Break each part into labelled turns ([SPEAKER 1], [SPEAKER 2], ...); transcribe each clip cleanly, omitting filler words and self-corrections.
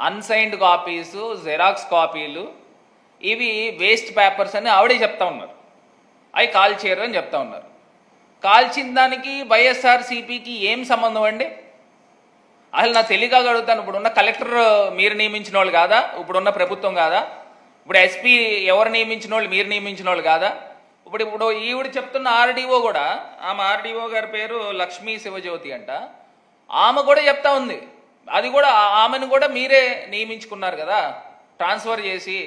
[SPEAKER 1] Unsigned copies, xerox కాపీలు, ఇవి waste papers అని ఆవిడే చెప్తా ఉన్నారు. అవి కాల్చేయరు అని చెప్తా ఉన్నారు. కాల్చిన దానికి వైఎస్ఆర్సీపీకి ఏం సంబంధం అండి? అసలు నా తెలియక అడుగుతాను. ఇప్పుడున్న కలెక్టర్ మీరు నియమించిన వాళ్ళు కాదా? ఇప్పుడున్న ప్రభుత్వం కాదా? ఇప్పుడు ఎస్పీ ఎవరు నియమించిన వాళ్ళు? మీరు నియమించిన వాళ్ళు కాదా? ఇప్పుడు ఈవిడ చెప్తున్న ఆర్డీఓ కూడా, ఆమె ఆర్డీఓ గారి పేరు లక్ష్మీ శివజ్యోతి అంట, ఆమె కూడా చెప్తా ఉంది, అది కూడా ఆమెను కూడా మీరే నియమించుకున్నారు కదా ట్రాన్స్ఫర్ చేసి.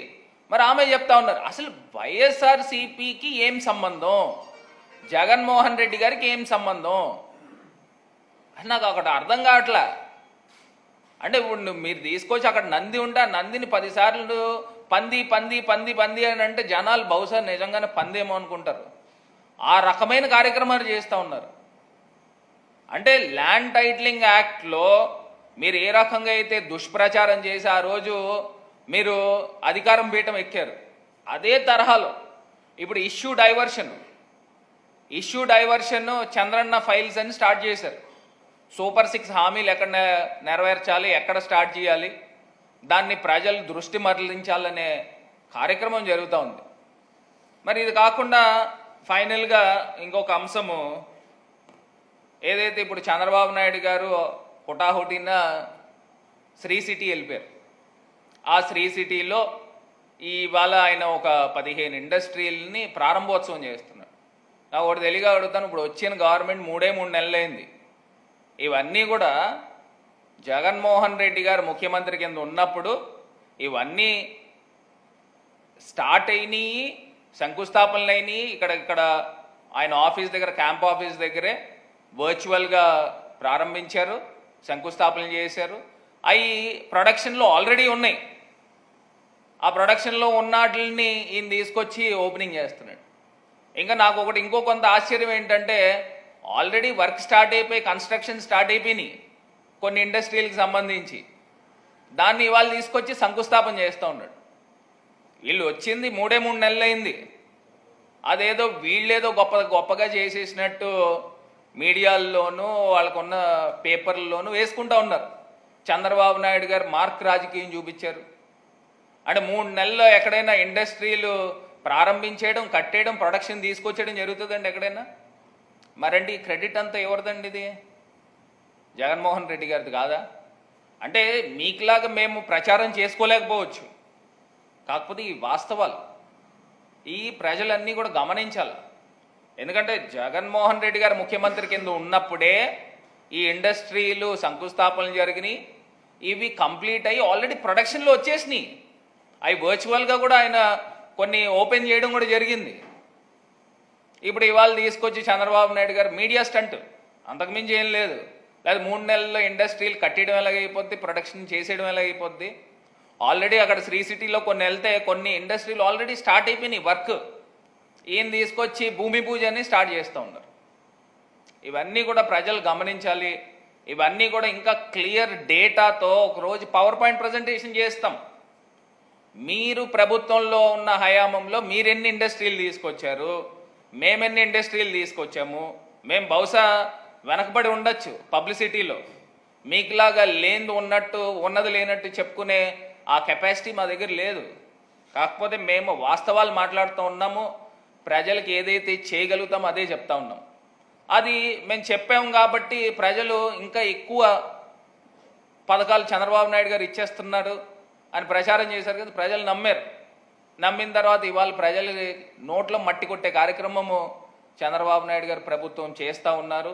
[SPEAKER 1] మరి ఆమె చెప్తా ఉన్నారు. అసలు వైఎస్ఆర్సీపీకి ఏం సంబంధం, జగన్మోహన్ రెడ్డి గారికి ఏం సంబంధం? నాకు ఒకటి అర్థం కావట్లా. అంటే ఇప్పుడు మీరు తీసుకొచ్చి అక్కడ నంది ఉంటే ఆ నందిని 10 సార్లు పంది పంది పంది పంది అని అంటే జనాలు బహుశా నిజంగానే పందేమో అనుకుంటారు. ఆ రకమైన కార్యక్రమాలు చేస్తూ ఉన్నారు. అంటే ల్యాండ్ టైటిలింగ్ యాక్ట్లో మీరు ఏ రకంగా అయితే దుష్ప్రచారం చేసి ఆ రోజు మీరు అధికారం పీఠం ఎక్కారు, అదే తరహాలో ఇప్పుడు ఇష్యూ డైవర్షన్ చంద్రన్న ఫైల్స్ అని స్టార్ట్ చేశారు. సూపర్ 6 హామీలు ఎక్కడ నెరవేర్చాలి, ఎక్కడ స్టార్ట్ చేయాలి, దాన్ని ప్రజలు దృష్టి మరలించాలనే కార్యక్రమం జరుగుతూ ఉంది. మరి ఇది కాకుండా ఫైనల్గా ఇంకొక అంశము ఏదైతే ఇప్పుడు చంద్రబాబు నాయుడు గారు హుటాహుటిన శ్రీ సిటీ వెళ్ళిపోయారు. ఆ శ్రీ సిటీలో ఇవాళ ఆయన ఒక 15 ఇండస్ట్రీలని ప్రారంభోత్సవం చేస్తున్నాడు. నాకు ఒకటి తెలియక అడుగుతాను, ఇప్పుడు వచ్చిన గవర్నమెంట్ 3 నెలలైంది. ఇవన్నీ కూడా జగన్మోహన్ రెడ్డి గారు ముఖ్యమంత్రి కింద ఉన్నప్పుడు ఇవన్నీ స్టార్ట్ అయినాయి, శంకుస్థాపనలు అయినాయి. ఇక్కడ ఆయన ఆఫీస్ దగ్గర, క్యాంప్ ఆఫీస్ దగ్గరే వర్చువల్గా ప్రారంభించారు, శంకుస్థాపనలు చేశారు. అవి ప్రొడక్షన్లో ఆల్రెడీ ఉన్నాయి. ఆ ప్రొడక్షన్లో ఉన్న వాటిని ఈయన తీసుకొచ్చి ఓపెనింగ్ చేస్తున్నాడు. ఇంకా నాకు ఇంకో కొంత ఆశ్చర్యం ఏంటంటే, ఆల్రెడీ వర్క్ స్టార్ట్ అయిపోయి కన్స్ట్రక్షన్ స్టార్ట్ అయిపోయినాయి కొన్ని ఇండస్ట్రీలకు సంబంధించి, దాన్ని ఇవాళ తీసుకొచ్చి శంకుస్థాపన చేస్తూ ఉన్నాడు. వీళ్ళు వచ్చింది 3 నెలలైంది. అదేదో వీళ్ళేదో గొప్పగా చేసేసినట్టు మీడియాల్లోనూ వాళ్ళకున్న పేపర్లలోనూ వేసుకుంటూ ఉన్నారు. చంద్రబాబు నాయుడు గారు మార్క్ రాజకీయం చూపించారు. అంటే 3 నెలల్లో ఎక్కడైనా ఇండస్ట్రీలు ప్రారంభించేయడం, కట్టేయడం, ప్రొడక్షన్ తీసుకొచ్చేయడం జరుగుతుందండి ఎక్కడైనా? మరండి క్రెడిట్ అంతా ఎవరిదండి? ఇది జగన్మోహన్ రెడ్డి గారిది కాదా? అంటే మీకులాగా మేము ప్రచారం చేసుకోలేకపోవచ్చు, కాకపోతే ఈ వాస్తవాలు ఈ ప్రజలన్నీ కూడా గమనించాలి. ఎందుకంటే జగన్మోహన్ రెడ్డి గారు ముఖ్యమంత్రి కింద ఉన్నప్పుడే ఈ ఇండస్ట్రీలు శంకుస్థాపనలు జరిగినాయి. ఇవి కంప్లీట్ అయ్యి ఆల్రెడీ ప్రొడక్షన్లో వచ్చేసినాయి. అవి వర్చువల్గా కూడా ఆయన కొన్ని ఓపెన్ చేయడం కూడా జరిగింది. ఇప్పుడు ఇవాళ తీసుకొచ్చి చంద్రబాబు నాయుడు గారు మీడియా స్టంట్, అంతకుమించి ఏం లేదు. లేదా 3 నెలల్లో ఇండస్ట్రీలు కట్టేయడం ఎలాగైపోద్ది, ప్రొడక్షన్ చేసేయడం ఎలాగైపోద్ది. ఆల్రెడీ అక్కడ శ్రీ సిటీలో కొన్ని వెళ్తే కొన్ని ఇండస్ట్రీలు ఆల్రెడీ స్టార్ట్ అయిపోయినాయి వర్క్. ఈయన తీసుకొచ్చి భూమి పూజ అని స్టార్ట్ చేస్తూ ఉన్నారు. ఇవన్నీ కూడా ప్రజలు గమనించాలి. ఇవన్నీ కూడా ఇంకా క్లియర్ డేటాతో ఒకరోజు పవర్ పాయింట్ ప్రజెంటేషన్ చేస్తాం. మీరు ప్రభుత్వంలో ఉన్న హయాంలో మీరెన్ని ఇండస్ట్రీలు తీసుకొచ్చారు, మేమెన్ని ఇండస్ట్రీలు తీసుకొచ్చాము. మేము బహుశా వెనకబడి ఉండొచ్చు పబ్లిసిటీలో, మీకులాగా లేనిది ఉన్నట్టు, ఉన్నది లేనట్టు చెప్పుకునే ఆ కెపాసిటీ మా దగ్గర లేదు. కాకపోతే మేము వాస్తవాలు మాట్లాడుతూ ఉన్నాము, ప్రజలకు ఏదైతే చేయగలుగుతామో అదే చెప్తా ఉన్నాం. అది మేము చెప్పాము కాబట్టి ప్రజలు ఇంకా ఎక్కువ పథకాలు చంద్రబాబు నాయుడు గారు ఇచ్చేస్తున్నాడు అని ప్రచారం చేశారు కదా, ప్రజలు నమ్మారు. నమ్మిన తర్వాత ఇవాళ ప్రజలు నోట్లో మట్టి కొట్టే కార్యక్రమము చంద్రబాబు నాయుడు గారు ప్రభుత్వం చేస్తూ ఉన్నారు.